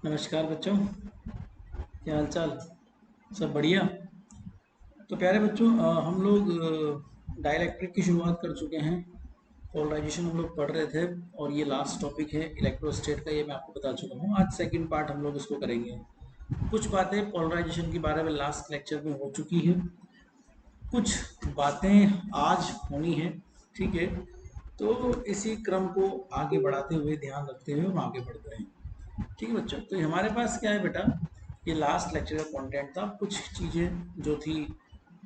नमस्कार बच्चों, क्या हाल चाल। सब बढ़िया। तो प्यारे बच्चों, हम लोग डाइलेक्ट्रिक की शुरुआत कर चुके हैं। पोलराइजेशन हम लोग पढ़ रहे थे और ये लास्ट टॉपिक है इलेक्ट्रोस्टेट का, ये मैं आपको बता चुका हूँ। आज सेकंड पार्ट हम लोग इसको करेंगे। कुछ बातें पोलराइजेशन के बारे में लास्ट लेक्चर में हो चुकी है, कुछ बातें आज होनी है। ठीक है, तो इसी क्रम को आगे बढ़ाते हुए, ध्यान रखते हुए हम आगे बढ़ते हैं। ठीक है बच्चों, तो हमारे पास क्या है बेटा, ये लास्ट लेक्चर का कंटेंट था। कुछ चीज़ें जो थी,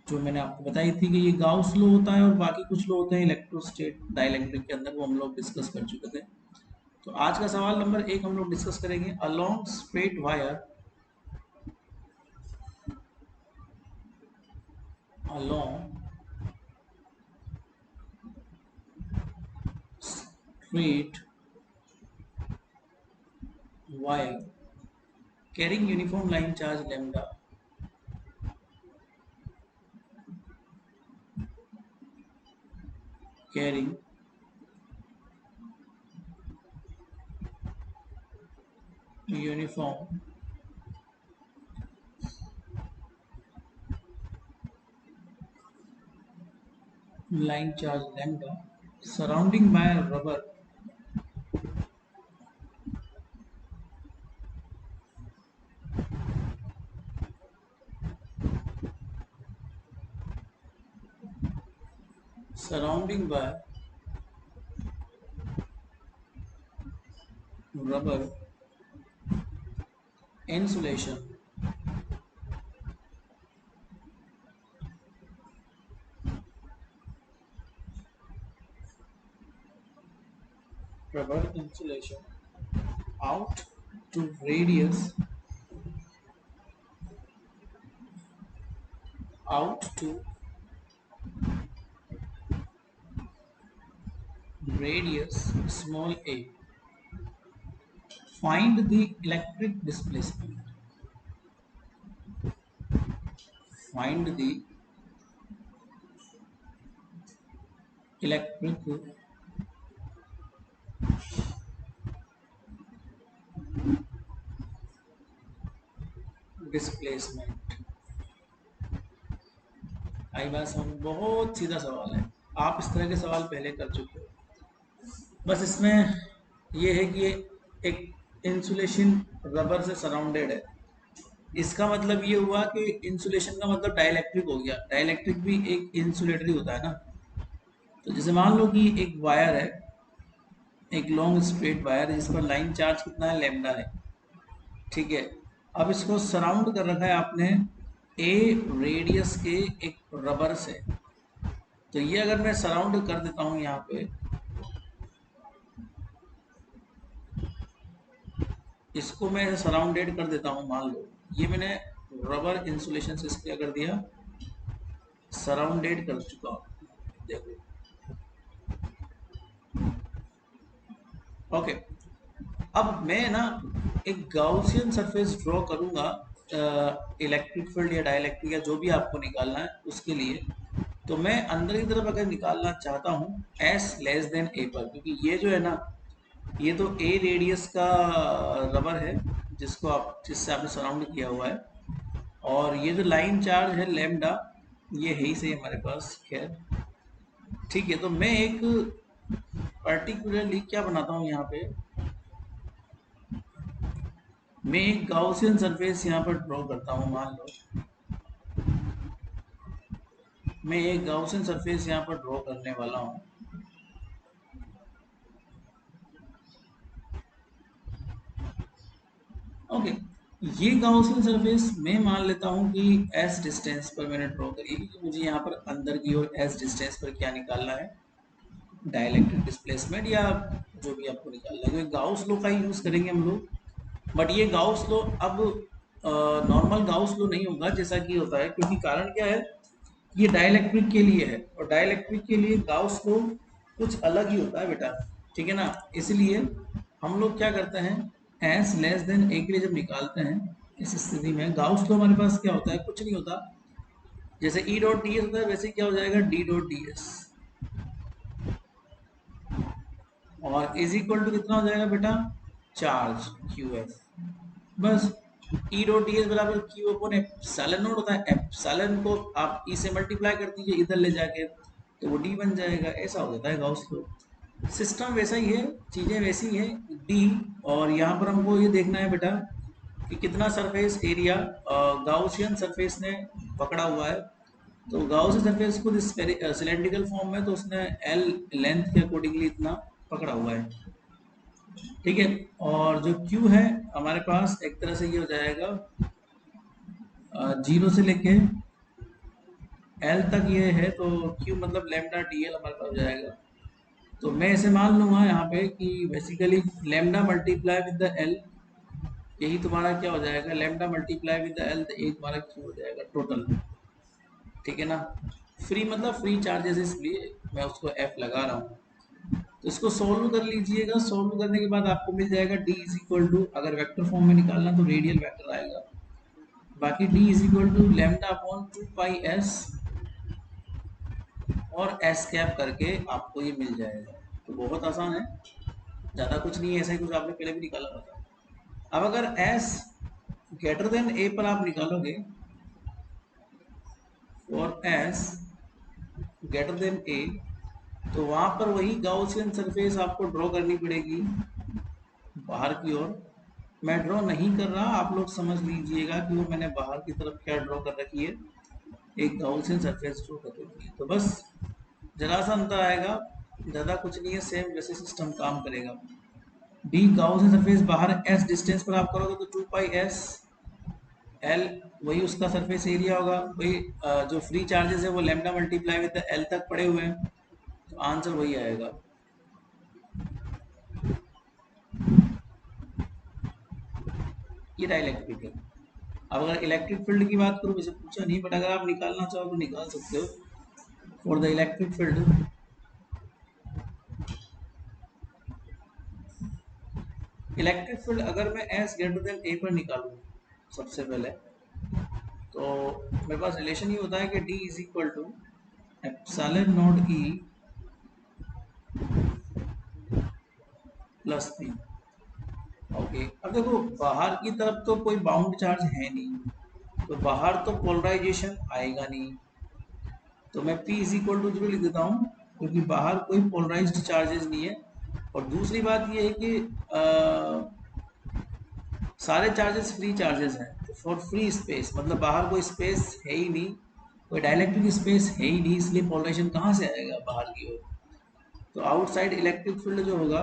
जो मैंने आपको बताई थी कि ये गाउस लॉ होता है और बाकी कुछ लॉ होते हैं इलेक्ट्रोस्टेट डाइलेक्ट्रिक के अंदर, वो हम लोग डिस्कस कर चुके थे। तो आज का सवाल नंबर 1 हम लोग डिस्कस करेंगे। Along straight wire, along straight wire carrying uniform line charge lambda, carrying uniform line charge lambda surrounding by a rubber surrounding by rubber insulation, rubber insulation out to radius, out to radius small a. Find the electric displacement. Find the electric displacement। आई बात समझ, बहुत सीधा सवाल है। आप इस तरह के सवाल पहले कर चुके हो। बस इसमें ये है कि ये एक इंसुलेशन रबर से सराउंडेड है। इसका मतलब ये हुआ कि इंसुलेशन का मतलब डाइलेक्ट्रिक हो गया। डाइलेक्ट्रिक भी एक इंसुलेटर ही होता है ना। तो जैसे मान लो कि एक वायर है, एक लॉन्ग स्ट्रेट वायर है जिस पर लाइन चार्ज कितना है, लैम्डा है। ठीक है, अब इसको सराउंड कर रखा है आपने ए रेडियस के एक रबर से। तो ये अगर मैं सराउंड कर देता हूं यहाँ पे, इसको मैं सराउंडेड कर देता हूं, मान लो ये मैंने रबर इंसुलेशन से क्या कर दिया, सराउंडेड कर चुका हूं। देखो, ओके। अब मैं ना एक गाउसियन सरफेस ड्रॉ करूंगा इलेक्ट्रिक फील्ड या डाइलेक्ट्रिक या जो भी आपको निकालना है उसके लिए। तो मैं अंदर की तरफ अगर निकालना चाहता हूँ एस लेस देन ए पर, क्योंकि ये जो है ना, ये तो ए रेडियस का रबर है जिससे आपने सराउंड किया हुआ है। और ये जो लाइन चार्ज है लेमडा, ये है ही सही हमारे पास, खैर। ठीक है, तो मैं एक पर्टिकुलरली क्या बनाता हूँ यहाँ पे, मैं एक गाउसियन सरफेस यहाँ पर ड्रॉ करता हूँ। मान लो मैं एक गाउसियन सरफेस यहाँ पर ड्रॉ करने वाला हूँ। ओके, ये गाउसियन सरफेस मैं मान लेता हूँ कि एस डिस्टेंस पर मैंने ड्रॉ करी है, क्योंकि मुझे यहाँ पर अंदर की ओर एस डिस्टेंस पर क्या निकालना है, डाइलेक्ट्रिक डिस्प्लेसमेंट या जो भी आपको निकालना है। क्योंकि गाउस लॉ का ही यूज करेंगे हम लोग। बट ये गाउस लॉ अब नॉर्मल गाउस लॉ नहीं होगा जैसा कि होता है, क्योंकि कारण क्या है, ये डाइलेक्ट्रिक के लिए है और डाइलेक्ट्रिक के लिए गाउस लॉ कुछ अलग ही होता है बेटा। ठीक है ना, इसलिए हम लोग क्या करते हैं, एस लेस देन ए के लिए जब निकालते हैं, इस स्थिति में गाउस लॉ हमारे पास क्या होता है, कुछ नहीं होता। जैसे ई डॉट डी एस होता है, वैसे क्या हो जाएगा, डी डॉट डी एस। और इज इक्वल टू कितना हो जाएगा बेटा, चार्ज क्यू एफ। बस ई डॉट डी एस बराबर क्यू अपन एप्सिलॉन नोट होता है, एप्सिलॉन को आप ई से मल्टीप्लाई कर दीजिए इधर ले जाके, तो वो डी बन जाएगा। ऐसा हो जाता है गाउस लॉ। सिस्टम वैसा ही है, चीज़ें वैसी ही हैं डी। और यहाँ पर हमको ये देखना है बेटा कि कितना सरफेस एरिया गाउसियन सरफेस ने पकड़ा हुआ है। तो गाउसियन सरफेस को सिलेंड्रिकल फॉर्म में, तो उसने एल लेंथ के अकॉर्डिंगली इतना पकड़ा हुआ है, ठीक है। और जो क्यू है हमारे पास एक तरह से ये हो जाएगा 0 से लेके एल तक ये है, तो क्यू मतलब लेमडा डी एल हमारे पास हो जाएगा। तो मैं ऐसे मान लूंगा यहाँ पे कि basically lambda multiply with the L, यही तुम्हारा क्या हो जाएगा, lambda multiply with the L, तो एक तुम्हारा क्यू हो जाएगा टोटल, ठीक है ना। फ्री मतलब फ्री चार्जेस, इसलिए मैं उसको एफ लगा रहा हूँ। तो इसको सोल्व कर लीजिएगा। सोल्व करने के बाद आपको मिल जाएगा d इज इक्वल टू, अगर वेक्टर फॉर्म में निकालना तो रेडियल वेक्टर आएगा, बाकी d is equal to lambda upon 2 pi S और एस कैप करके आपको ये मिल जाएगा। तो बहुत आसान है, ज़्यादा कुछ नहीं है, ऐसा ही कुछ आपने पहले भी निकाला हुआ था। अब अगर एस ग्रेटर देन ए पर आप निकालोगे, और एस ग्रेटर देन ए, तो वहां पर वही गाउसियन सरफेस आपको ड्रॉ करनी पड़ेगी बाहर की ओर। मैं ड्रॉ नहीं कर रहा, आप लोग समझ लीजिएगा कि वो मैंने बाहर की तरफ क्या ड्रॉ कर रखी है, एक गाउसियन सरफेस ड्रॉ कर रखी है। तो बस जरा सा अंतर आएगा, ज़्यादा कुछ नहीं है, सेम वैसे सिस्टम काम करेगा। डी गाउसियन सरफेस बाहर एस डिस्टेंस पर आप करोगे तो 2 पाई एस एल, वही उसका सरफेस एरिया होगा, वही जो फ्री चार्जेस है वो लेमडा मल्टीप्लाई विद एल तक पड़े हुए हैं, तो आंसर वही आएगा। ये डाइलेक्ट्रिक है। अब अगर इलेक्ट्रिक फील्ड की बात करूँ, वैसे पूछा नहीं, बट अगर आप निकालना चाहो तो निकाल सकते हो। For the electric field, electric field अगर मैं एस ग्रेटर देन ए पर निकालूँ सबसे पहले, तो मेरे पास रिलेशन ये होता है कि D is equal to epsilon naught E plus P. Okay, अब देखो बाहर की तरफ तो कोई बाउंड चार्ज है नहीं, तो बाहर तो पोलराइजेशन आएगा नहीं, तो मैं P इज इक्वल टू 0 लिख देता हूँ, क्योंकि बाहर कोई पोलराइज्ड चार्जेस नहीं है। और दूसरी बात ये है कि सारे चार्जेस फ्री चार्जेस हैं, तो फॉर फ्री स्पेस मतलब बाहर कोई स्पेस है ही नहीं, कोई डाइलेक्ट्रिक स्पेस है ही नहीं, इसलिए पोलराइजेशन कहाँ से आएगा बाहर की ओर। तो आउटसाइड इलेक्ट्रिक फील्ड जो होगा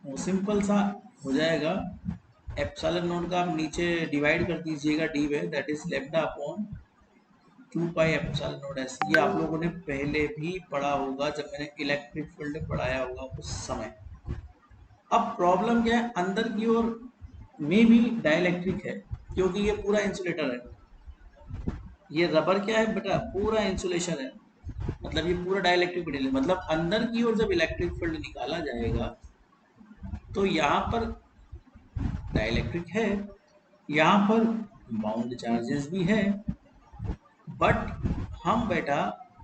वो सिंपल सा हो जाएगा, एप्सिलॉन नॉट का आप नीचे डिवाइड कर दीजिएगा डी में, that is lambda upon 2 pi epsilon not S. ये आप लोगों ने पहले भी पढ़ा होगा जब मैंने इलेक्ट्रिक फील्ड पढ़ाया होगा उस समय। अब प्रॉब्लम क्या है, अंदर की ओर में भी डाइलेक्ट्रिक है, क्योंकि ये पूरा इंसुलेटर है। ये रबर क्या है बेटा, पूरा इंसुलेशन है, मतलब ये पूरा डाइलेक्ट्रिक मटेरियल है। मतलब अंदर की ओर जब इलेक्ट्रिक फील्ड निकाला जाएगा तो यहाँ पर डाइलेक्ट्रिक है, यहाँ पर बाउंड चार्जेस भी है, बट हम बेटा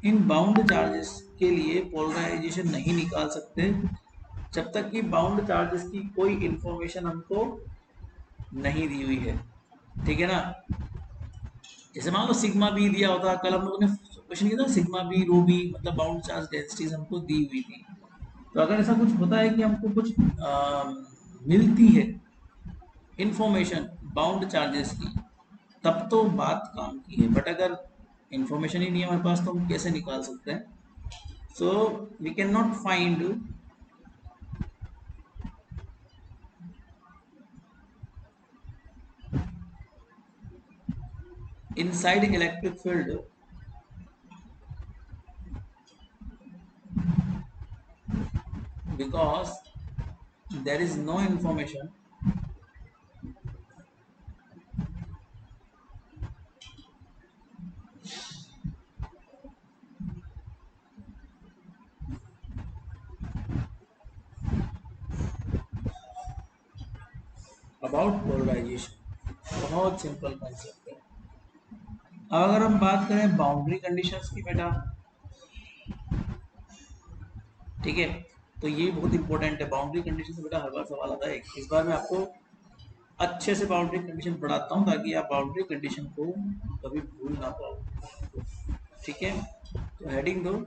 इन बाउंड चार्जेस के लिए पोलराइजेशन नहीं निकाल सकते जब तक कि बाउंड चार्जेस की कोई इंफॉर्मेशन हमको नहीं दी हुई है, ठीक है ना। जैसे मान लो सिग्मा बी दिया होता, कल हम लोगों ने क्वेश्चन किया था सिग्मा बी रो बी, मतलब बाउंड चार्ज डेंसिटीज हमको दी हुई थी। तो अगर ऐसा कुछ होता है कि हमको कुछ मिलती है इंफॉर्मेशन बाउंड चार्जेस की, तब तो बात काम की है, बट अगर इंफॉर्मेशन ही नहीं है हमारे पास तो हम कैसे निकाल सकते हैं। So we can not find inside electric field because there is no information about polarization। बहुत सिंपल कॉन्सेप्ट है। अब अगर हम बात करें बाउंड्री कंडीशंस की बेटा, ठीक है, तो ये बहुत इंपॉर्टेंट है। बाउंड्री कंडीशन से बेटा हर बार सवाल आता है, इस बार मैं आपको अच्छे से बाउंड्री कंडीशन पढ़ाता हूँ ताकि आप बाउंड्री कंडीशन को कभी भूल ना पाओ। ठीक है, तो हेडिंग दो।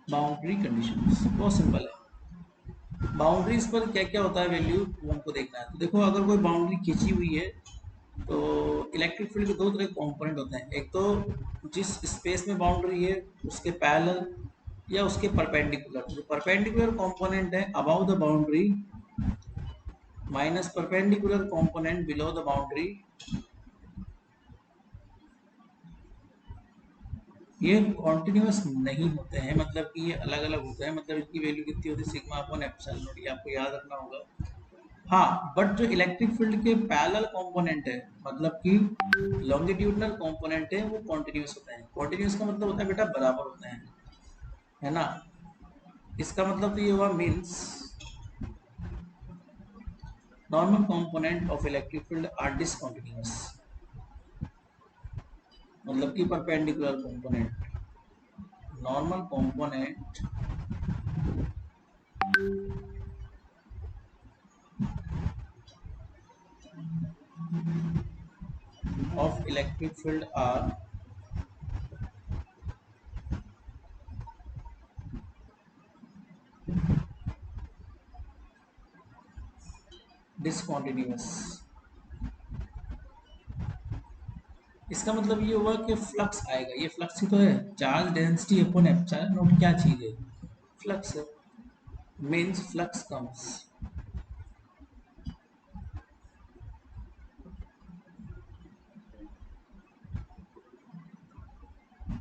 बाउंड्री कंडीशंस बहुत सिंपल है। बाउंड्रीज पर क्या क्या होता है वैल्यू वो हमको देखना है। तो देखो, अगर कोई बाउंड्री खींची हुई है तो इलेक्ट्रिक फील्ड के दो तरह के कंपोनेंट होते हैं। एक तो जिस स्पेस में बाउंड्री है उसके पैरेलल या उसके परपेंडिकुलर। जो परपेंडिकुलर कंपोनेंट है about the boundary minus perpendicular component below the boundary, ये कॉन्टिन्यूस नहीं होते हैं, मतलब कि ये अलग अलग होते हैं। मतलब इसकी वैल्यू कितनी होती है, सिग्मा अपॉन एप्सिलॉन नॉट, ये आपको याद रखना होगा। हाँ, बट जो इलेक्ट्रिक फील्ड के पैरेलल कंपोनेंट है, मतलब कि लॉन्गिट्यूडनल कंपोनेंट है, वो कॉन्टिन्यूस होते हैं। कॉन्टिन्यूस का मतलब होता है बेटा बराबर होते हैं, है ना। इसका मतलब तो ये हुआ means normal component of electric field are discontinuous, मतलब कि perpendicular component. Normal component of electric field are discontinuous। इसका मतलब ये हुआ कि फ्लक्स आएगा। ये फ्लक्स ही तो है, charge density upon epsilon not. क्या चीज है, फ्लक्स है। Means flux comes.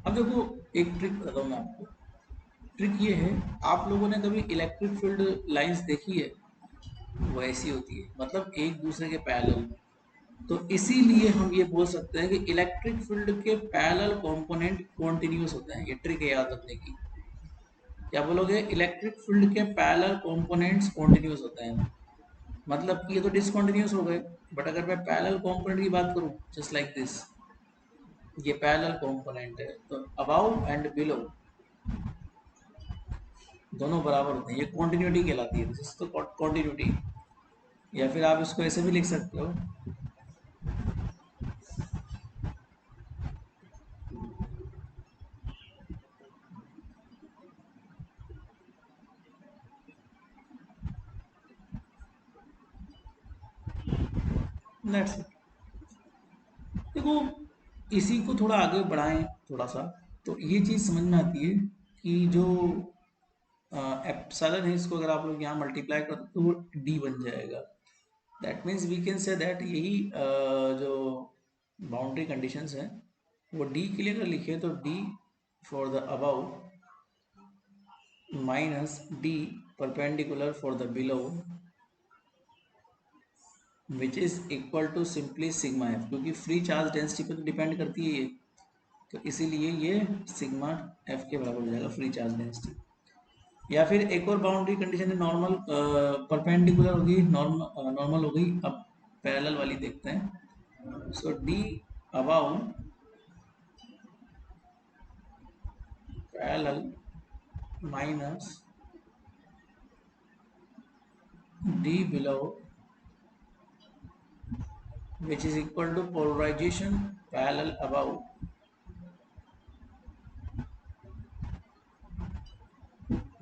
अब देखो, एक ट्रिक बताता हूँ मैं आपको। ट्रिक ये है, आप लोगों ने कभी इलेक्ट्रिक फील्ड लाइंस देखी है? वैसी होती है, मतलब एक दूसरे के पैरेलल। तो इसीलिए हम ये बोल सकते हैं कि इलेक्ट्रिक फील्ड के पैरेलल कंपोनेंट कॉन्टिन्यूस होते हैं। ये ट्रिक है याद रखने की। क्या बोलोगे, इलेक्ट्रिक फील्ड के पैरेलल कंपोनेंट्स कॉन्टिन्यूस होते हैं, मतलब कि ये तो डिसकंटिन्यूस हो गए। बट अगर मैं पैरेलल कंपोनेंट की बात करूं, जस्ट लाइक दिस, ये पैरेलल कंपोनेंट है, तो अबाव एंड बिलो दोनों बराबर होते हैं। ये कॉन्टिन्यूटी कहलाती है, दिस तो कॉन्टिन्यूटी। या फिर आप इसको ऐसे भी लिख सकते हो, दैट्स इट। देखो, इसी को थोड़ा आगे बढ़ाएं थोड़ा सा, तो ये चीज समझ में आती है कि जो एप्सिलॉन है, इसको अगर आप लोग यहाँ मल्टीप्लाई कर दो तो वो डी बन जाएगा। That means we can say that यही जो बाउंड्री कंडीशंस हैं वो डी के लिए अगर लिखे तो D for the above minus D perpendicular for the below which is equal to simply sigma F, क्योंकि फ्री चार्ज डेंसिटी पे तो डिपेंड करती है ये, तो इसीलिए ये सिग्मा एफ के बराबर हो जाएगा, फ्री चार्ज डेंसिटी। या फिर एक और बाउंड्री कंडीशन है, नॉर्मल परपेंडिकुलर होगी, नॉर्मल नॉर्मल हो गई। अब पैरेलल वाली देखते हैं। So D above parallel minus D below which is equal to polarization parallel above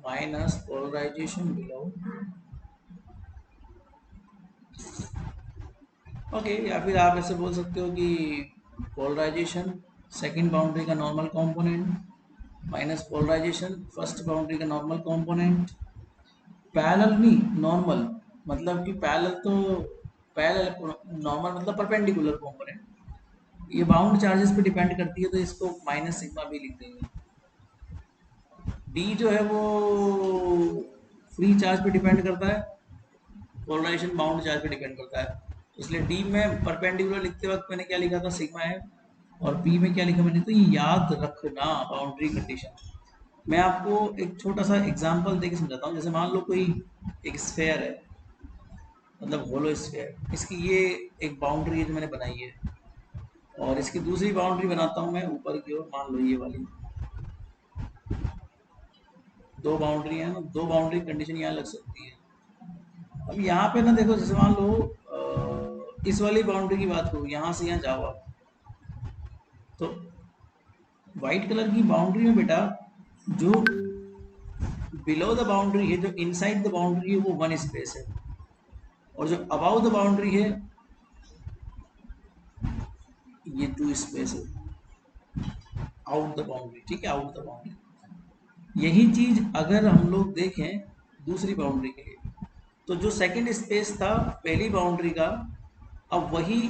minus polarization below। Okay, या फिर आप ऐसे बोल सकते हो कि पोलराइजेशन सेकंड बाउंड्री का normal component minus polarization first boundary का नॉर्मल कंपोनेंट। पैरेलल नहीं, नॉर्मल, मतलब कि पैरेलल तो पैरेलल, नॉर्मल मतलब परपेंडिकुलर कंपोनेंट। ये बाउंड चार्जेस पे डिपेंड करती है, तो इसको माइनस सिग्मा भी लिख देंगे। डी जो है वो फ्री चार्ज पे डिपेंड करता है, पोलराइजेशन बाउंड चार्ज पे डिपेंड करता है। इसलिए डी में परपेंडिकुलर लिखते वक्त मैंने क्या लिखा था, सिग्मा है, और पी में क्या लिखा मैंने, तो ये याद रखना बाउंड्री कंडीशन। मैं आपको एक छोटा सा एग्जांपल देके समझाता हूँ। जैसे मान लो कोई एक स्फेयर है, मतलब होलो स्फेयर, इसकी ये एक बाउंड्री है जो मैंने बनाई है, और इसकी दूसरी बाउंड्री बनाता हूँ मैं ऊपर की ओर, मान लो ये वाली। दो बाउंड्री है ना, दो बाउंड्री कंडीशन यहाँ लग सकती है। अब यहाँ पे ना देखो, जैसे मान लो इस वाली बाउंड्री की बात करूँ, यहाँ से यहाँ जाओ आप, तो व्हाइट कलर की बाउंड्री में बेटा जो बिलो द बाउंड्री है, जो इनसाइड द बाउंड्री है, वो वन स्पेस है, और जो अबाउ द बाउंड्री है ये टू स्पेस है, आउट द बाउंड्री, ठीक है, आउट द बाउंड्री। यही चीज अगर हम लोग देखें दूसरी बाउंड्री के लिए, तो जो सेकंड स्पेस था पहली बाउंड्री का, अब वही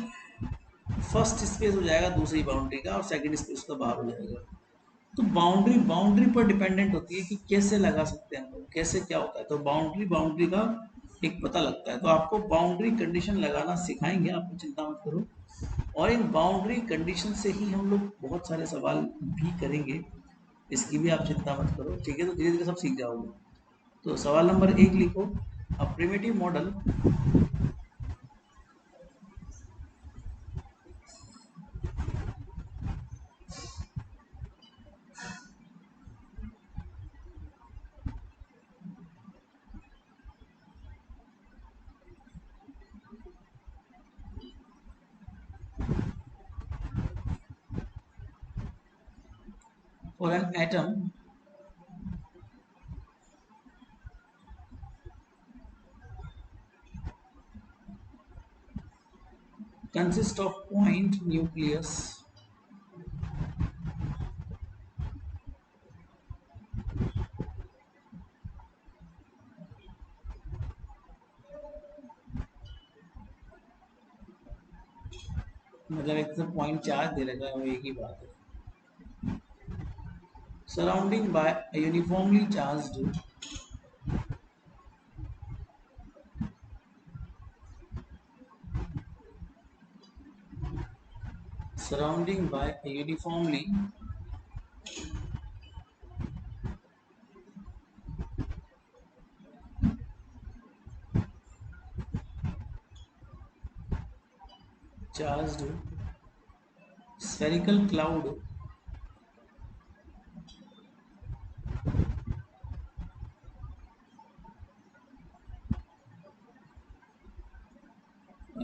फर्स्ट स्पेस हो जाएगा दूसरी बाउंड्री का, और सेकंड स्पेस का बाहर हो जाएगा। तो बाउंड्री बाउंड्री पर डिपेंडेंट होती है कि कैसे लगा सकते हैं हम लोग, कैसे क्या होता है, तो बाउंड्री बाउंड्री का एक पता लगता है। तो आपको बाउंड्री कंडीशन लगाना सिखाएंगे, आपको चिंता मत करो। और इन बाउंड्री कंडीशन से ही हम लोग बहुत सारे सवाल भी करेंगे, इसकी भी आप चिंता मत करो, ठीक है। तो धीरे धीरे सब सीख जाओगे। तो सवाल नंबर 1 लिखो, अ primitive model for an atom consist of point nucleus मतलब एक तो पॉइंट चार्ज दे रखा है, वो एक ही बात है। Surrounding by uniformly charged surrounding by a uniformly charged spherical cloud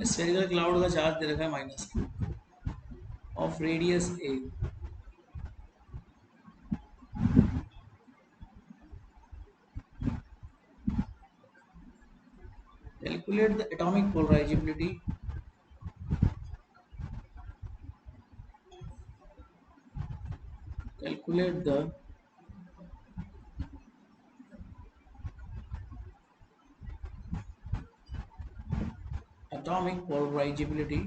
spherical cloud का चार्ज दे रखा है -q of radius a। Calculate the atomic polarizability calculate the atomic polarizability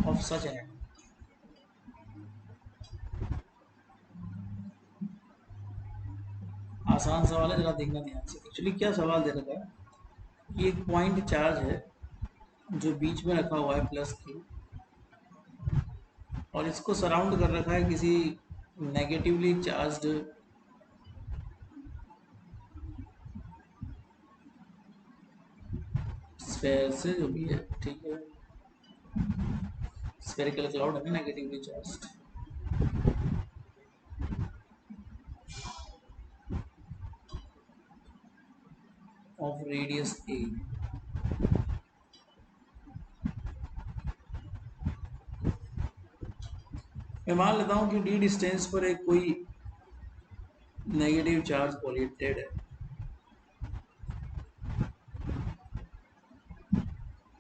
of such an atom। आसान सवाल है, जरा देखना ध्यान से। एक्चुअली क्या सवाल दे रखा है कि एक पॉइंट चार्ज है जो बीच में रखा हुआ है +q, और इसको सराउंड कर रखा है किसी नेगेटिवली चार्ज्ड स्फेयर से, जो भी है, ठीक है। स्फेरिकल क्लाउड है ना, negatively charged. Of radius a। मैं मान लेता हूं कि d डिस्टेंस पर एक कोई नेगेटिव चार्ज पॉलिएटेड है,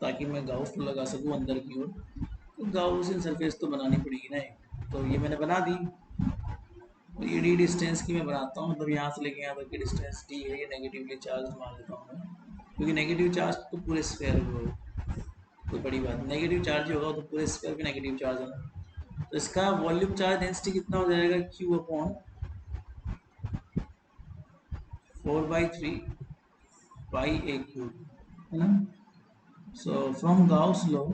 ताकि मैं गाउस लगा सकूं अंदर की ओर। तो गाउसियन सरफेस तो बनानी पड़ेगी ना एक, तो ये मैंने बना दी। तो ये डी डिस्टेंस की मैं बनाता हूँ, मतलब यहाँ से लेके यहाँ तक की डिस्टेंस डी है, ये नेगेटिवली चार्ज मान लेता हूँ मैं, क्योंकि नेगेटिव चार्ज तो पूरे स्फेयर में हो। कोई बड़ी बात, नेगेटिव चार्ज ही होगा तो पूरे स्क्वायर पे नेगेटिव चार्ज होगा। तो इसका वॉल्यूम चार्ज डेंसिटी कितना हो जाएगा, क्यू अपॉन 4/3 पाई ए क्यूब, है ना। So from Gauss law,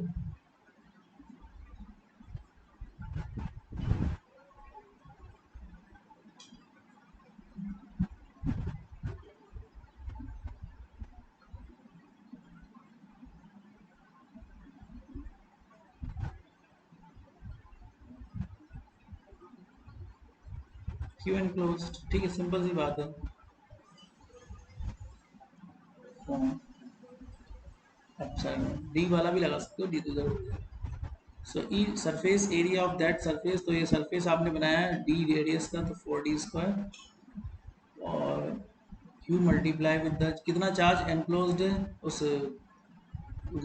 Q enclosed, ठीक है, सिंपल सी बात है। डी वाला भी लगा सकते हो, डी तो जरूर है। So E surface area of that surface, तो ये सरफेस आपने बनाया है डी रेडियस का, तो 4d², और क्यू मल्टीप्लाई विद द कितना चार्ज एनक्लोज्ड है उस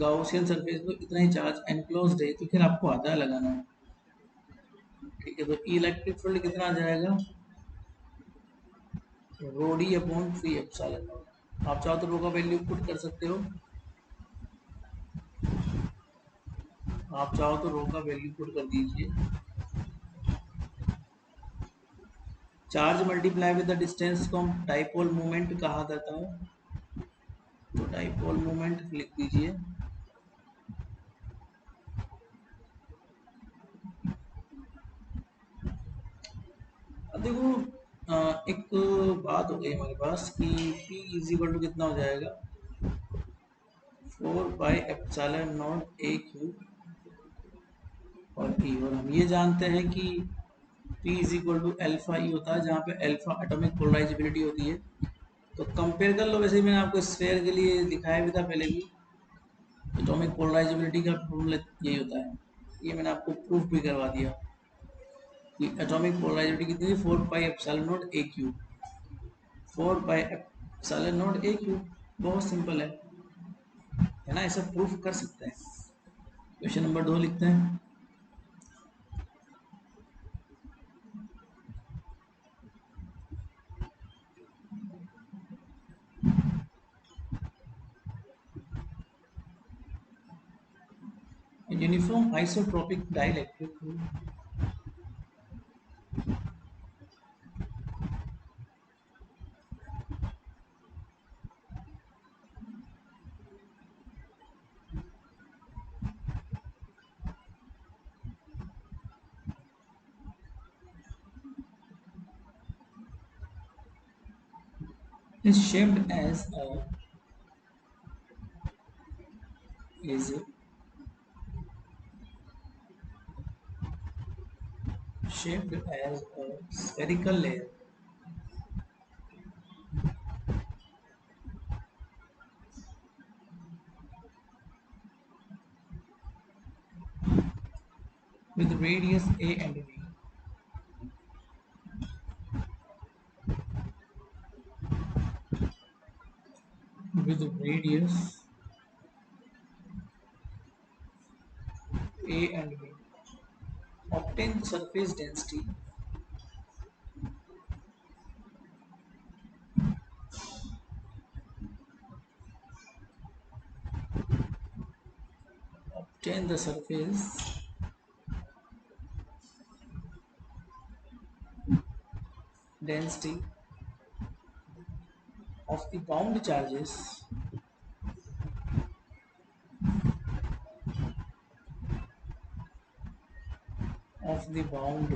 गाउसियन सरफेस पे, इतना ही चार्ज एनक्लोज्ड है, तो फिर आपको आता है लगाना। ठीक है, तो इलेक्ट्रिक फील्ड कितना आ जाएगा, रो डी अपॉन 3 एप्सिलॉन। आप चाहो तो रो का वैल्यू पुट कर सकते हो, आप चाहो तो रो का वैल्यू पुट कर दीजिए। Charge multiply with the distance को हम डाइपोल मोमेंट कहा जाता है, तो डाइपोल मोमेंट लिख दीजिए। अब देखो एक बात हो गई हमारे पास कि P इज इक्वल टू कितना हो जाएगा, 4/ε0 ए क्यूब और E, और हम ये जानते हैं कि P is equal to alpha E होता है, जहाँ पे अल्फा एटॉमिक पोलराइजेबिलिटी होती है। तो कंपेयर कर लो, वैसे ही मैंने आपको स्फेयर के लिए दिखाया भी था पहले भी, एटॉमिक पोलराइजेबिलिटी का फॉर्मूला यही होता है, ये मैंने आपको प्रूफ भी करवा दिया कि एटॉमिक पोलराइजेबिलिटी कितनी है, 4/ε0 ए क्यूब, 4/ε0 ए क्यूब, बहुत सिंपल है ना, ऐसा प्रूफ कर सकते हैं। क्वेश्चन नंबर 2 लिखते हैं। Uniform isotropic dielectric is shaped as a is shaped as a spherical layer with radius a and b, with radius a and b. Obtain the surface density obtain the surface density of the bound charges of the bound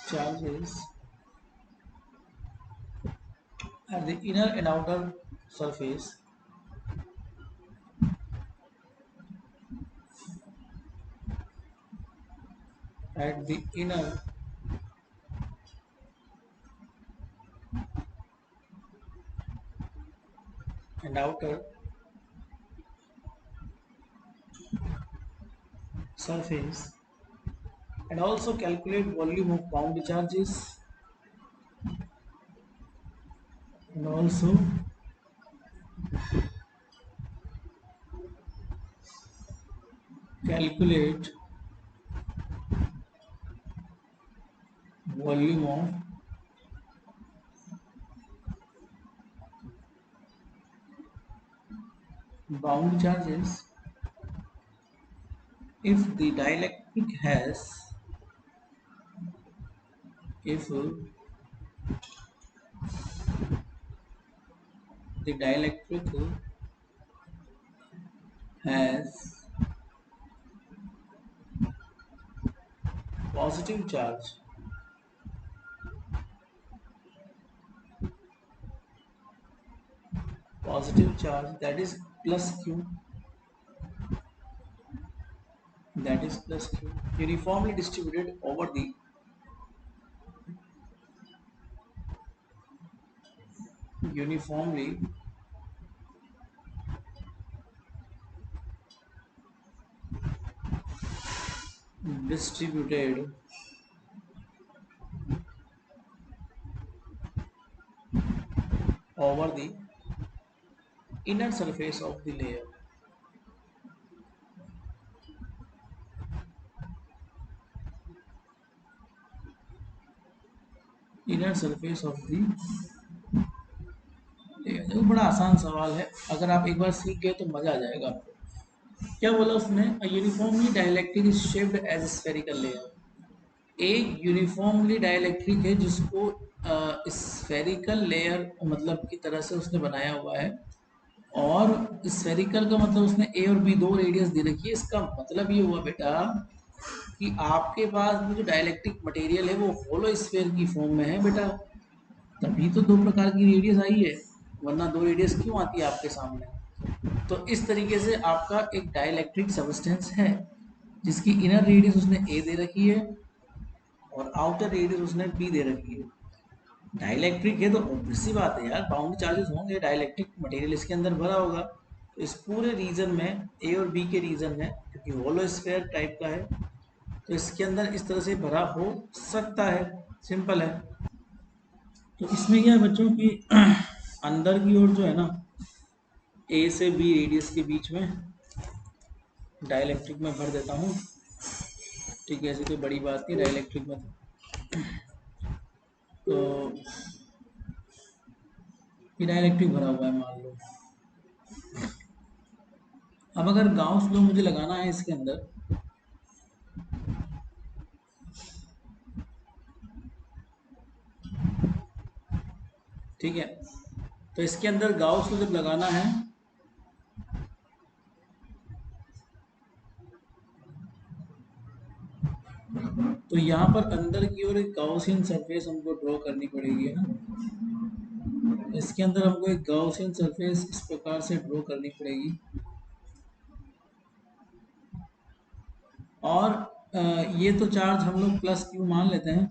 charges at the inner and outer surface at the inner and outer surface, and also calculate volume of bound charges, and also calculate volume of bound charges if the dielectric has if the dielectric has positive charge that is plus q uniformly distributed over the uniformly distributed over the inner surface of the layer. Inner surface of the layer। देखो बड़ा आसान सवाल है, अगर आप एक बार सीख गए तो मजा आ जाएगा आपको। क्या बोला उसने? Uniformly dielectric is shaped as spherical layer. एक यूनिफॉर्मली डाइलेक्ट्रिक है जिसको स्फेरिकल लेयर मतलब की तरह से उसने बनाया हुआ है, और स्फेरिकल का मतलब उसने ए और बी दो रेडियस दे रखी है। इसका मतलब ये हुआ बेटा कि आपके पास में जो डाइलेक्ट्रिक मटेरियल है वो होलो स्फेयर की फॉर्म में है बेटा, तभी तो दो प्रकार की रेडियस आई है, वरना दो रेडियस क्यों आती है आपके सामने? तो इस तरीके से आपका एक डाइलेक्ट्रिक सब्सटेंस है जिसकी इनर रेडियस उसने ए दे रखी है और आउटर रेडियस उसने बी दे रखी है। डाइलेक्ट्रिक है तो ऑब्वियस सी बात है यार, बाउंड चार्जेस होंगे, डाइलेक्ट्रिक मटेरियल इसके अंदर भरा होगा। तो इस पूरे रीजन में ए और बी के रीजन में, क्योंकि होलो स्फेयर टाइप का है, तो इसके अंदर इस तरह से भरा हो सकता है, सिंपल है। तो इसमें क्या है बच्चों की अंदर की ओर जो है ना, ए से बी रेडियस के बीच में डाइलेक्ट्रिक में भर देता हूँ, ठीक है, ऐसी कोई बड़ी बात नहीं डाइलेक्ट्रिक में। तो ये डाइलेक्ट्रिक भरा हुआ है मान लो। अब अगर गाउस लॉ मुझे लगाना है इसके अंदर, ठीक है, तो इसके अंदर गाउस लॉ जब लगाना है तो यहाँ पर अंदर की ओर एक गाउसियन सरफेस हमको ड्रॉ करनी पड़ेगी, है ना। इसके अंदर हमको एक गाउसियन सरफेस इस प्रकार से ड्रॉ करनी पड़ेगी, और ये तो चार्ज हम लोग प्लस क्यू मान लेते हैं,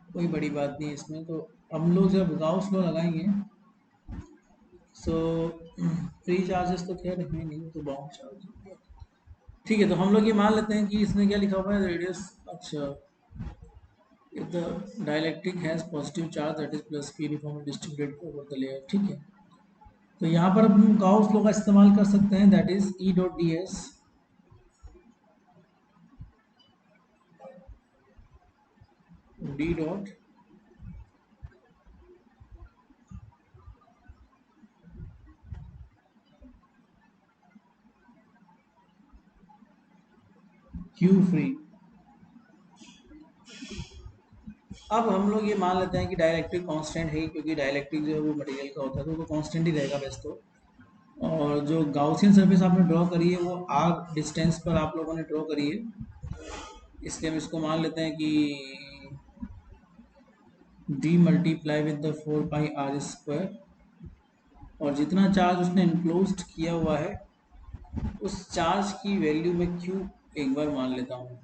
कोई बड़ी बात नहीं इसमें। तो हम लोग जब गाउस लॉ लगाएंगे सो फ्री चार्जेस तो खैर है नहीं, तो बाउंड चार्ज, ठीक है। तो हम लोग ये मान लेते हैं कि इसमें क्या लिखा हुआ है, रेडियस, अच्छा, if the dielectric has positive charge that is plus p uniformly distributed over the layer, ठीक है। तो यहाँ पर हम गाउस लॉ का इस्तेमाल कर सकते हैं, that is E dot D S D dot Q free. अब हम लोग ये मान लेते हैं कि डाइलेक्ट्रिक कांस्टेंट है, क्योंकि डाइलेक्ट्रिक जो है वो मटेरियल का होता है तो वो कांस्टेंट ही रहेगा वैसे तो। और जो गाउसियन सरफेस आपने ड्रॉ करी है वो आर डिस्टेंस पर आप लोगों ने ड्रॉ करी है, इसलिए हम इसको मान लेते हैं कि D multiply with the 4 pi r square, और जितना चार्ज उसने इनक्लोज्ड किया हुआ है उस चार्ज की वैल्यू में क्यू एक बार मान लेता हूँ।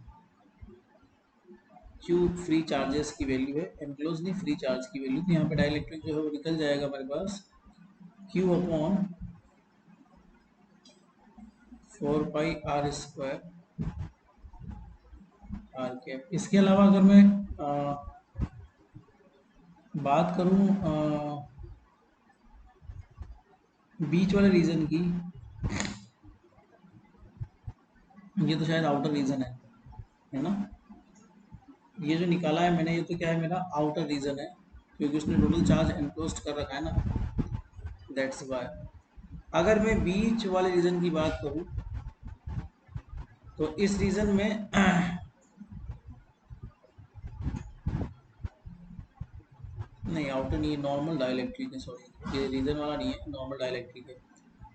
क्यू फ्री चार्जेस की वैल्यू है, एनक्लोज नहीं, फ्री चार्ज की वैल्यू। तो यहाँ पे डाइलेक्ट्रिक जो है वो निकल जाएगा हमारे पास Q upon 4 pi r square R cap. इसके अलावा अगर मैं बात करूँ बीच वाले रीजन की, ये तो शायद आउटर रीजन है ना, ये जो निकाला है मैंने ये तो क्या है, मेरा आउटर रीजन है, क्योंकि उसने टोटल चार्ज एनक्लोज कर रखा है ना, दैट्स वाई। अगर मैं बीच वाले रीजन की बात करूं तो इस रीजन में नहीं, आउटर नहीं है, नॉर्मल डाइलेक्ट्रिक है, सॉरी ये रीजन वाला नहीं है, नॉर्मल डाइलेक्ट्रिक है।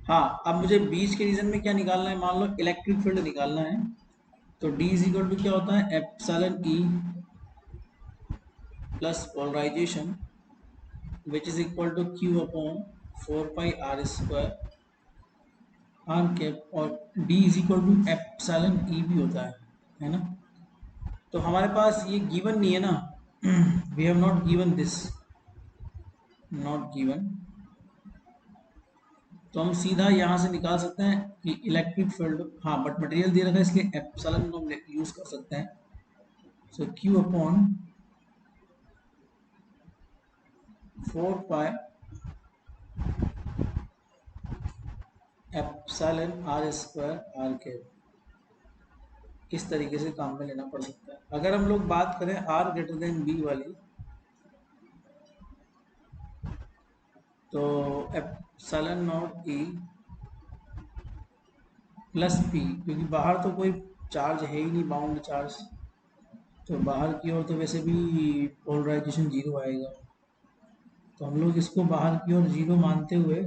हाँ, अब मुझे बीच के रीजन में क्या निकालना है, मान लो इलेक्ट्रिक फील्ड निकालना है, तो D इज इक्वल टू क्या होता है, epsilon E plus polarization which is equal to Q upon 4 pi R square R cap, और D is equal to epsilon E भी होता है ना। तो हमारे पास ये गिवन नहीं है ना, we have not given this, not given, तो हम सीधा यहाँ से निकाल सकते हैं कि इलेक्ट्रिक फील्ड, हाँ बट मटेरियल दे रखा है इसलिए एप्सिलॉन को हम यूज कर सकते हैं। So Q upon 4 pi epsilon R square R cap, इस तरीके से काम में लेना पड़ सकता है। अगर हम लोग बात करें R ग्रेटर देन B वाली, तो epsilon not E plus P, क्योंकि बाहर तो कोई चार्ज है ही नहीं, बाउंड चार्ज, तो बाहर की ओर तो वैसे भी पोलराइजेशन जीरो आएगा, तो हम लोग इसको बाहर की ओर जीरो मानते हुए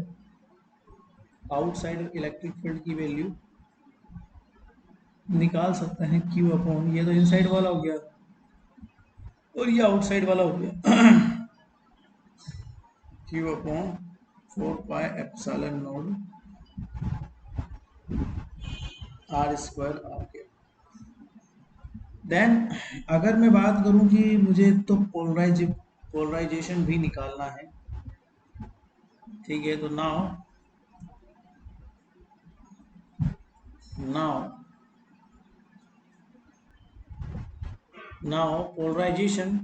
आउटसाइड इलेक्ट्रिक फील्ड की वैल्यू निकाल सकते हैं Q अपॉन, ये तो इनसाइड वाला हो गया और ये आउटसाइड वाला हो गया, Q upon 4 pi epsilon naught R square R cap. Then अगर मैं बात करूं कि मुझे तो पोलराइजेशन भी निकालना है, ठीक है, तो now now now polarization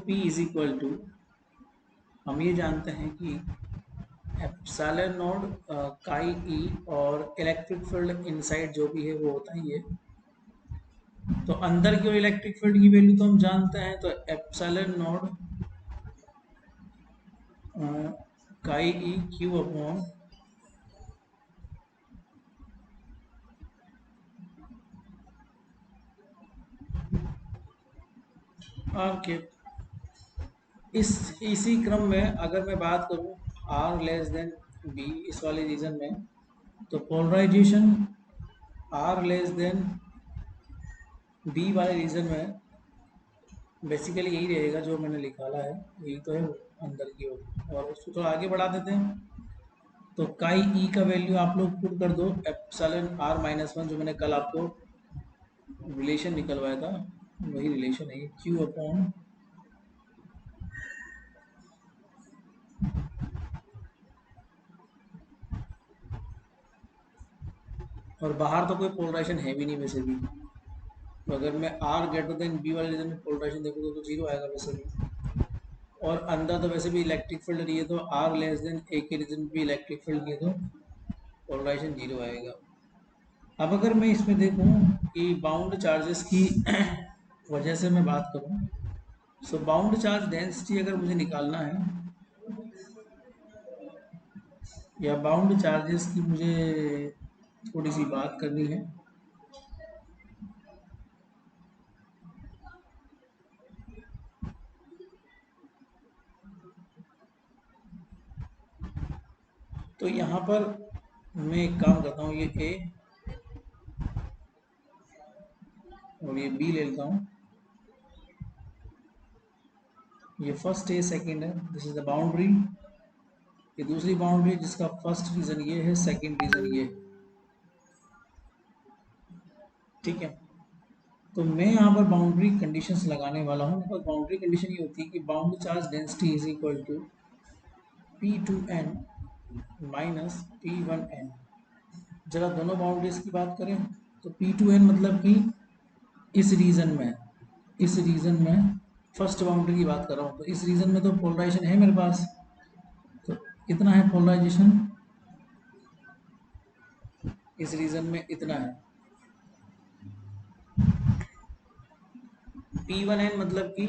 P is equal to, हम ये जानते हैं कि एप्सिलॉन नॉट काई ई, और इलेक्ट्रिक फील्ड इनसाइड जो भी है वो होता ही है, तो अंदर की ओर इलेक्ट्रिक फील्ड की वैल्यू तो हम जानते हैं, तो एप्सिलॉन नॉट काई ई Q अपॉन आर के। इसी क्रम में अगर मैं बात करूं R लेस देन B इस वाले रीजन में, तो polarization R less than B वाले रीजन में बेसिकली यही रहेगा जो मैंने निकाला है, यही तो है अंदर की ओर, और उसको थोड़ा आगे बढ़ा देते हैं, तो काई ई का वैल्यू आप लोग पुट कर दो एप्सिलॉन R माइनस वन, जो मैंने कल आपको रिलेशन निकलवाया था, वही रिलेशन है Q अपॉन, और बाहर तो कोई पोलराइजेशन है भी नहीं वैसे भी, तो अगर मैं R ग्रेटर देन B वाले रीजन में पोलराइजेशन देखूंगा तो जीरो आएगा वैसे भी, और अंदर तो वैसे भी इलेक्ट्रिक फील्ड रही है, तो R लेस देन A के रीजन भी इलेक्ट्रिक फील्ड की, तो पोलराइजेशन जीरो आएगा। अब अगर मैं इसमें देखूं कि बाउंड चार्जेस की वजह से मैं बात करूं, सो बाउंड चार्ज डेंसिटी अगर मुझे निकालना है, या बाउंड चार्जेस की मुझे थोड़ी सी बात करनी है, तो यहाँ पर मैं एक काम करता हूँ, ये ए और ये बी ले लेता हूँ, ये फर्स्ट ए सेकंड है, दिस इज द बाउंड्री, ये दूसरी बाउंड्री जिसका फर्स्ट रीजन ये है, सेकंड रीजन ये है, ठीक है। तो मैं यहाँ पर बाउंड्री कंडीशंस लगाने वाला हूँ, मेरे पास बाउंड्री कंडीशन ये होती है कि bound charge density is equal to P2n minus P1n। जरा दोनों बाउंड्रीज की बात करें, तो P2n मतलब कि इस रीजन में, इस रीजन में फर्स्ट बाउंड्री की बात कर रहा हूँ, तो इस रीजन में तो पोलराइजेशन है मेरे पास, तो कितना है पोलराइजेशन, इस रीजन में इतना है, P1n मतलब कि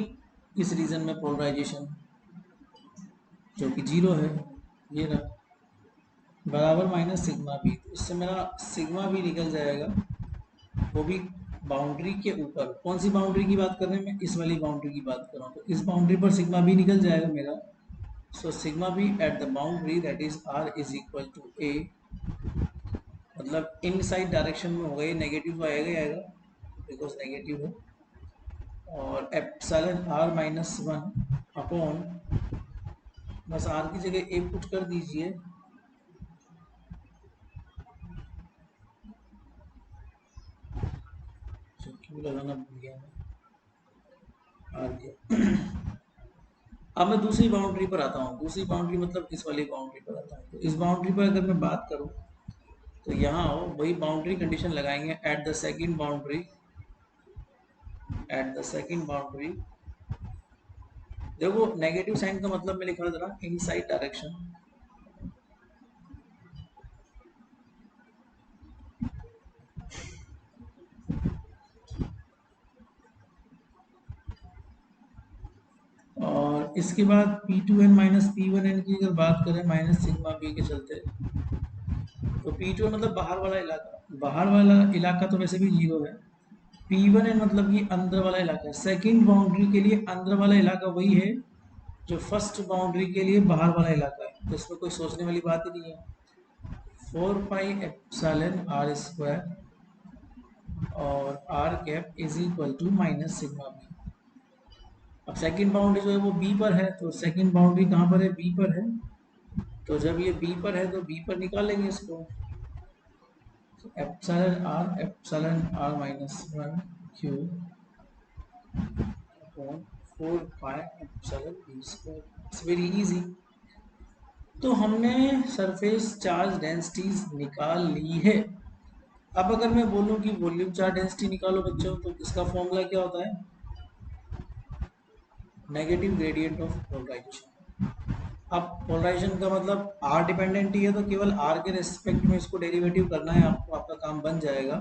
इस रीजन में पोलराइजेशन जो कि 0 है, ये रहा, बराबर माइनस सिग्मा बी। तो इससे मेरा सिग्मा बी निकल जाएगा, वो भी बाउंड्री के ऊपर। कौन सी बाउंड्री की बात कर रहे हैं, मैं इस वाली बाउंड्री की बात कर रहा हूँ। तो इस बाउंड्री पर सिग्मा बी निकल जाएगा मेरा। So sigma B at the boundary that is R is equal to A, मतलब इन साइड डायरेक्शन में होगा, ये नेगेटिव तो आएगा ही आएगा बिकॉज नेगेटिव है, और एप्सिलॉन आर माइनस 1 अपॉन, बस आर की जगह ए पुट कर दीजिए, क्यों लगाना भूल गया मैं आर के। अब मैं दूसरी बाउंड्री पर आता हूँ। दूसरी बाउंड्री मतलब इस वाली बाउंड्री पर आता हूँ। तो इस बाउंड्री पर अगर मैं बात करूँ तो यहाँ वही बाउंड्री कंडीशन लगाएंगे at the second boundary, at the second boundary. देखो नेगेटिव साइन का मतलब मैं लिखा था इनसाइड डायरेक्शन, और इसके बाद P2n माइनस P1n की अगर बात करें माइनस सिग्मा बी के चलते, तो P2n मतलब बाहर वाला इलाका, बाहर वाला इलाका तो वैसे भी 0 है। P1n मतलब कि अंदर वाला इलाका है। सेकंड बाउंड्री के लिए अंदर वाला इलाका वही है जो फर्स्ट बाउंड्री के लिए बाहर वाला इलाका है, तो इसमें कोई सोचने वाली बात ही नहीं है। 4 पाई एप्सिलॉन आर स्क्वायर और R cap is equal to minus sigma B. अब सेकंड बाउंड्री जो है वो बी पर है, तो सेकंड बाउंड्री कहाँ पर है, बी पर है। तो जब ये बी पर है तो बी पर निकालेंगे इसको। Epsilon R minus 1 Q upon 4 pi epsilon B square. It's very easy. तो हमने सरफेस चार्ज डेंसिटीज निकाल ली है। अब अगर मैं बोलूं कि वॉल्यूम चार्ज डेंसिटी निकालो बच्चों, तो इसका फॉर्मूला क्या होता है, नेगेटिव ग्रेडियंट ऑफ पोलराइजेशन। अब पोलराइजेशन का मतलब आर डिपेंडेंट ही है, तो केवल आर के रेस्पेक्ट में इसको डेरिवेटिव करना है आपको, आपका काम बन जाएगा।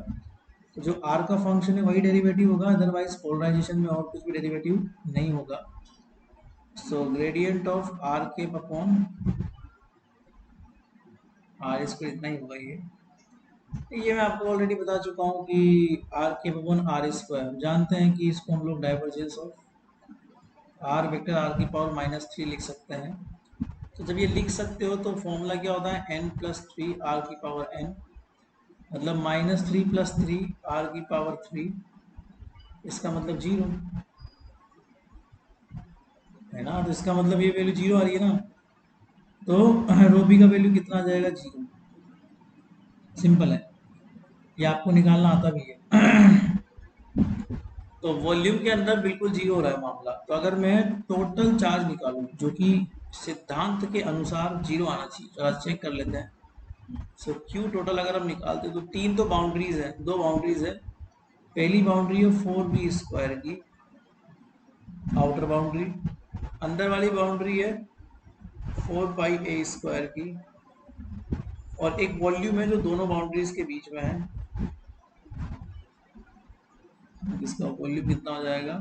तो जो आर का फंक्शन है वही डेरिवेटिव होगा, अदरवाइज पोलराइजेशन में और कुछ भी डेरिवेटिव नहीं होगा। सो ग्रेडियंट ऑफ आर के अपॉन आर इसको इतना ही होगा। ये मैं आपको ऑलरेडी बता चुका हूँ कि आर के अपॉन आर स्क्वायर, जानते हैं कि इसको हम लोग divergence of R vector R की पावर -3 लिख सकते हैं। तो जब ये लिख सकते हो तो फॉर्मूला क्या होता है, n+3 आर की पावर n, मतलब -3 + 3 आर की पावर 3, इसका मतलब 0 है ना। तो इसका मतलब ये वैल्यू 0 आ रही है ना, तो रो बी का वैल्यू कितना आ जाएगा, 0। सिंपल है, ये आपको निकालना आता भी है। तो वॉल्यूम के अंदर बिल्कुल 0 हो रहा है मामला। तो अगर मैं टोटल चार्ज निकालूं जो कि सिद्धांत के अनुसार 0 आना चाहिए, तो आज चेक कर लेते हैं। सो क्यू टोटल अगर हम निकालते हैं तो तीन तो बाउंड्रीज है, दो बाउंड्रीज है। पहली बाउंड्री है 4b स्क्वायर की, आउटर बाउंड्री। अंदर वाली बाउंड्री है 4 पाई ए स्क्वायर की, और एक वॉल्यूम है जो दोनों बाउंड्रीज के बीच में है। इसका वॉल्यूम कितना हो जाएगा,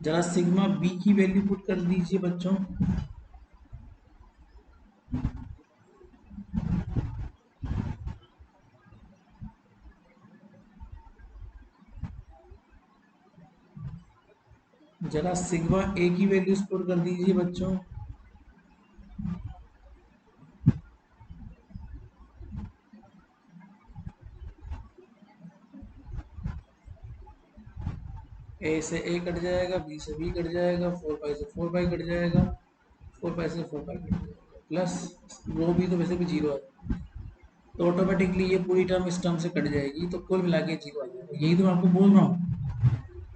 जरा सिग्मा बी की वैल्यू पुट कर दीजिए बच्चों। जरा सिग्मा ए की वैल्यू पुट कर दीजिए बच्चों। ए से ए कट जाएगा, बी से बी कट जाएगा, 4 पाई से 4 पाई कट जाएगा, 4 पाई से 4 पाई कट जाएगा, प्लस रो भी तो वैसे भी 0 है, तो ऑटोमेटिकली ये पूरी टर्म इस टर्म से कट जाएगी, तो कुल मिला के 0 आ जाएगा। यही तो मैं आपको बोल रहा हूँ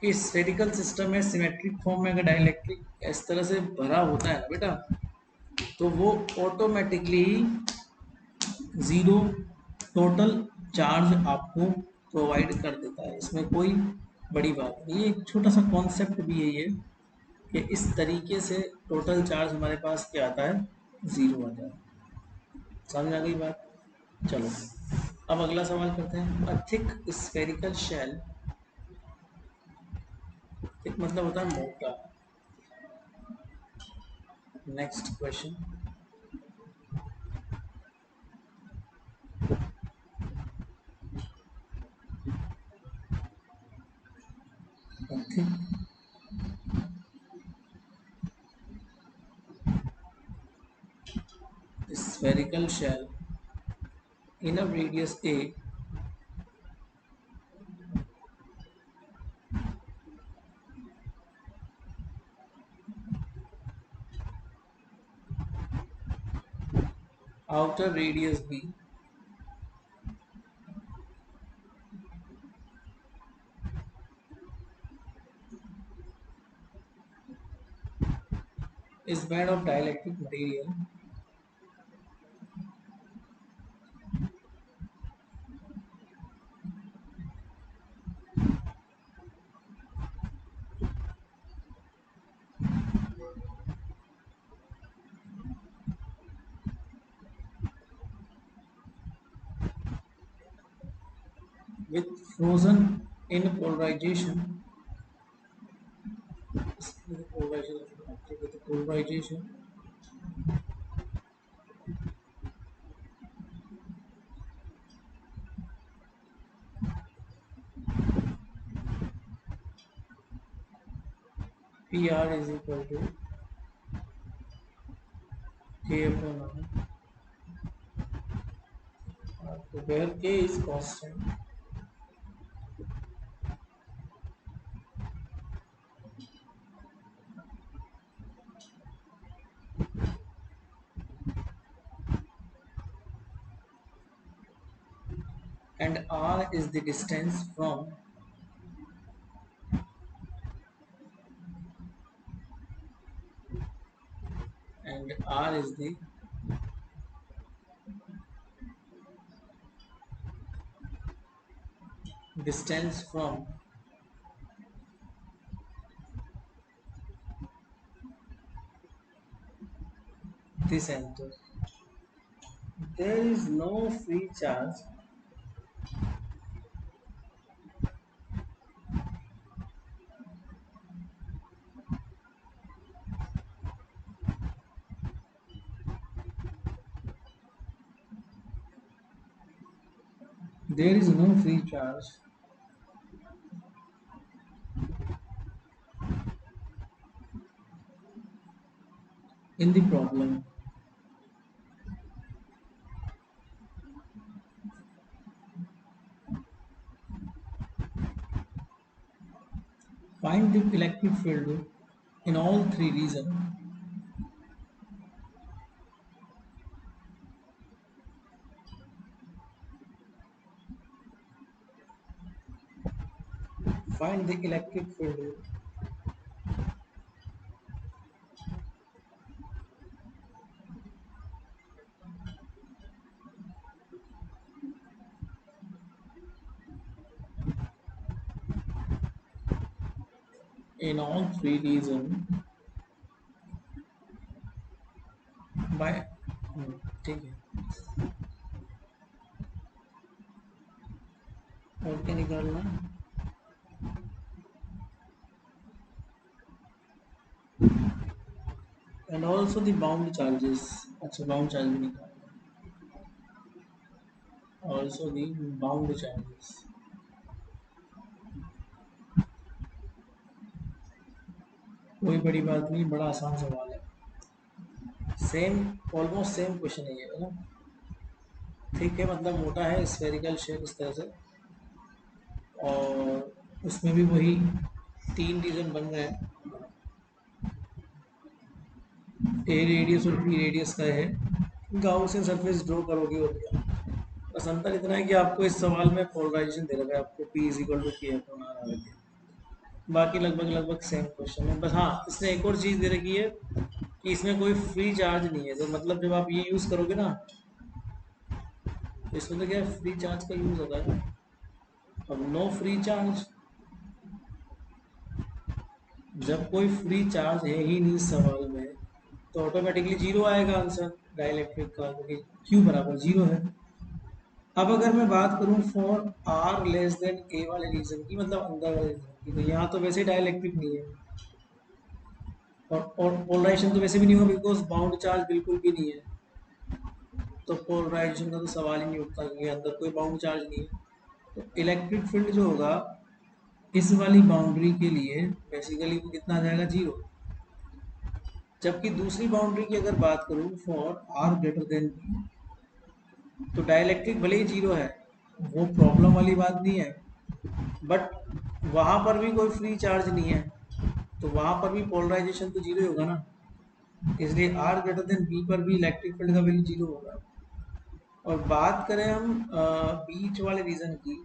कि स्फेरिकल सिस्टम में सिमेट्रिक फॉर्म में अगर डाइलेक्ट्रिक इस तरह से भरा होता है बेटा, तो वो ऑटोमेटिकली 0 टोटल चार्ज आपको प्रोवाइड कर देता है। इसमें कोई बड़ी बात नहीं, ये एक छोटा सा कॉन्सेप्ट भी है ये, कि इस तरीके से टोटल चार्ज हमारे पास क्या आता है, 0 आता है। समझ आ गई बात, चलो। अब अगला सवाल करते हैं। A thick spherical shell, thick मतलब होता है मोटा। Next question, thick spherical shell in a radius a outer radius b is made of dielectric material with frozen in polarization with polarization PR is equal to K upon R, where K is constant and R is the distance from and R is the distance from the center. There is no free charge. There is no free charge in the problem. Find the electric field in all three regions. Find the electric field in all three regions by ठीक है और क्या निकालना and also the bound charges. अच्छा bound charge भी निकालना, also the bound charges. कोई बड़ी बात नहीं, बड़ा आसान सवाल है, सेम ऑलमोस्ट सेम क्वेश्चन है ये, है ना। ठीक है, मतलब मोटा है, स्फेरिकल शेप इस तरह से, और उसमें भी वही तीन रीजन बन रहे हैं, ए रेडियस और बी रेडियस का है। गाउसियन सरफेस ड्रॉ करोगे और क्या, बस अंतर इतना है कि आपको इस सवाल में पोलराइजेशन दे रखा है, आपको P इज इक्वल टू के अपॉन आर आ रखी है, बाकी लगभग लगभग सेम क्वेश्चन है। बस हाँ, इसने एक और चीज़ दे रखी है कि इसमें कोई फ्री चार्ज नहीं है, तो मतलब जब आप ये यूज़ करोगे ना, तो इसमें तो क्या है, फ्री चार्ज का यूज़ होता है। अब नो फ्री चार्ज, जब कोई फ्री चार्ज है ही नहीं इस सवाल में, तो ऑटोमेटिकली जीरो आएगा आंसर डाइलेक्ट्रिक का, क्योंकि क्यू बराबर जीरो है। अब अगर मैं बात करूं फॉर आर लेस देन ए वाले रीजन की, मतलब अंदर वाले रीजन की, तो यहाँ तो वैसे डाइलेक्ट्रिक नहीं है और पोलराइजेशन तो वैसे भी नहीं होगा बिकॉज बाउंड चार्ज बिल्कुल भी नहीं है, तो पोलराइजेशन का तो सवाल ही नहीं उठता क्योंकि अंदर कोई बाउंड चार्ज नहीं है। तो इलेक्ट्रिक फील्ड जो होगा इस वाली बाउंड्री के लिए बेसिकली कितना आ जाएगा, जीरो। जबकि दूसरी बाउंड्री की अगर बात करूं for R greater than B, तो डाइलेक्ट्रिक भले ही जीरो है, वो प्रॉब्लम वाली बात नहीं है, बट वहां पर भी कोई फ्री चार्ज नहीं है, तो वहां पर भी पोलराइजेशन तो जीरो ही होगा ना, इसलिए आर ग्रेटर देन बी पर भी इलेक्ट्रिक फील्ड का वैल्यू जीरो होगा। और बात करें हम बीच वाले रीजन की,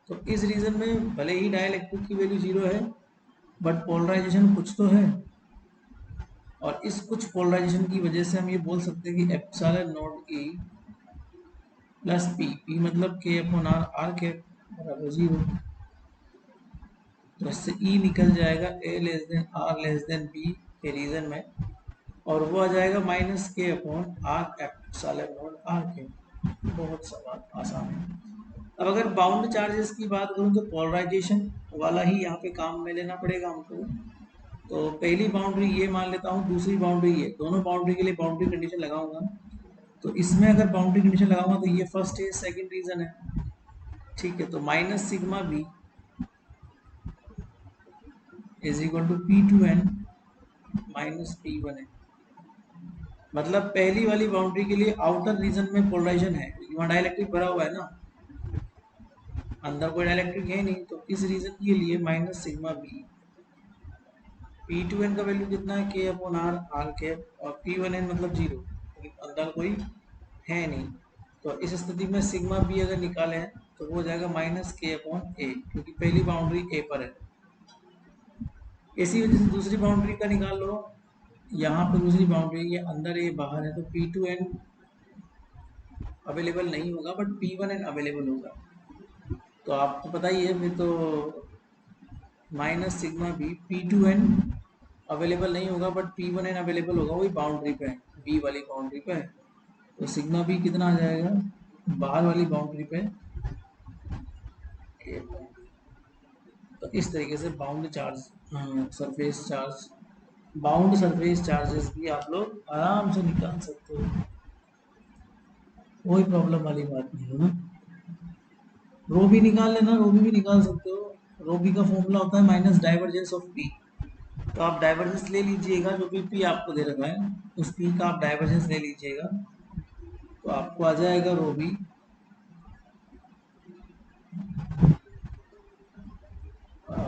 तो इस रीजन में भले ही डाइलेक्ट्रिक की वैल्यू जीरो है, बट पोलराइजेशन कुछ तो है, और इस कुछ पोलराइजेशन की वजह से हम ये बोल सकते हैं कि epsilon naught E plus P, P मतलब के अपॉन आर, आर के बराबर जीरो। तो इससे ई निकल जाएगा A less than R less than B के रीजन में, और वो आ जाएगा minus K upon R epsilon naught R K. बहुत सवाल आसान है। अब अगर बाउंड चार्जेस की बात करूं तो पोलराइजेशन वाला ही यहाँ पे काम में लेना पड़ेगा हमको। तो पहली बाउंड्री ये मान लेता हूँ, दूसरी बाउंड्री ये, दोनों बाउंड्री के लिए बाउंड्री कंडीशन लगाऊंगा। तो इसमें अगर बाउंड्री कंडीशन लगाऊंगा तो ये फर्स्ट है, सेकंड रीजन है, ठीक है। तो minus sigma B is equal to P two N minus P one N. मतलब पहली वाली बाउंड्री के लिए आउटर रीजन में पोलराइजेशन है, वहाँ डाइलेक्ट्रिक भरा हुआ है ना, अंदर कोई डाइलेक्ट्रिक है नहीं, तो इस रीजन के लिए minus sigma B, P two N का वैल्यू कितना है, K upon R, R cap, और पी वन एन मतलब जीरो, अंदर कोई है नहीं। तो इस स्थिति में सिग्मा बी अगर निकाले हैं तो वो हो जाएगा माइनस के अपॉन ए, क्योंकि पहली बाउंड्री ए पर है। इसी वजह से दूसरी बाउंड्री का निकाल लो, यहाँ पर दूसरी बाउंड्री ये अंदर ए बाहर है, तो पी टू एन अवेलेबल नहीं होगा but P one N available होगा। तो आपको पता ही है फिर, तो minus sigma B, P two N available नहीं होगा but P one N available होगा, वही बाउंड्री पे है, बी वाली बाउंड्री पे है। तो सिग्मा बी कितना आ जाएगा बाहर वाली बाउंड्री पे, तो इस तरीके से bound charge, surface charge, bound surface charges भी आप लोग आराम से निकाल सकते हो, कोई प्रॉब्लम वाली बात नहीं है ना। रो भी निकाल लेना, रो भी निकाल सकते हो। रो बी का फॉर्मूला होता है माइनस डाइवर्जेंस ऑफ पी, तो आप डाइवर्जेंस ले लीजिएगा, जो भी पी आपको दे रखा है उस पी का आप डाइवर्जेंस ले लीजिएगा, तो आपको आ जाएगा रो B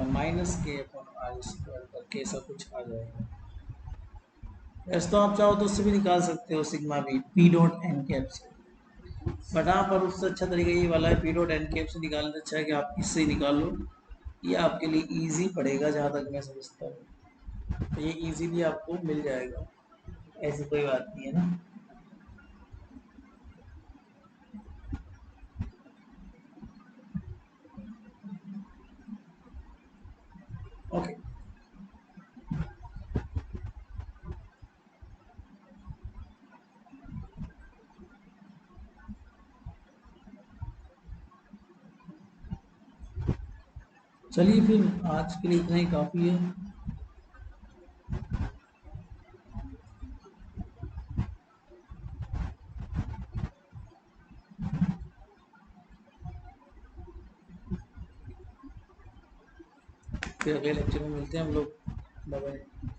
minus K upon are square करके ऐसा कुछ आ जाएगा। वैसे तो आप चाहो तो उससे भी निकाल सकते हो sigma B P dot N cap से, बट हाँ पर उससे अच्छा तरीका ये वाला है, पी डॉट एन कैप से निकालने से अच्छा है कि आप इससे ही निकाल लो, ये आपके लिए इजी पड़ेगा जहाँ तक मैं समझता हूँ। तो ये इजीली आपको मिल जाएगा, ऐसी कोई बात नहीं है ना। ओके, चलिए फिर आज के लिए इतना ही काफ़ी है। फिर अगले लेक्चर में मिलते हैं हम लोग। Bye bye.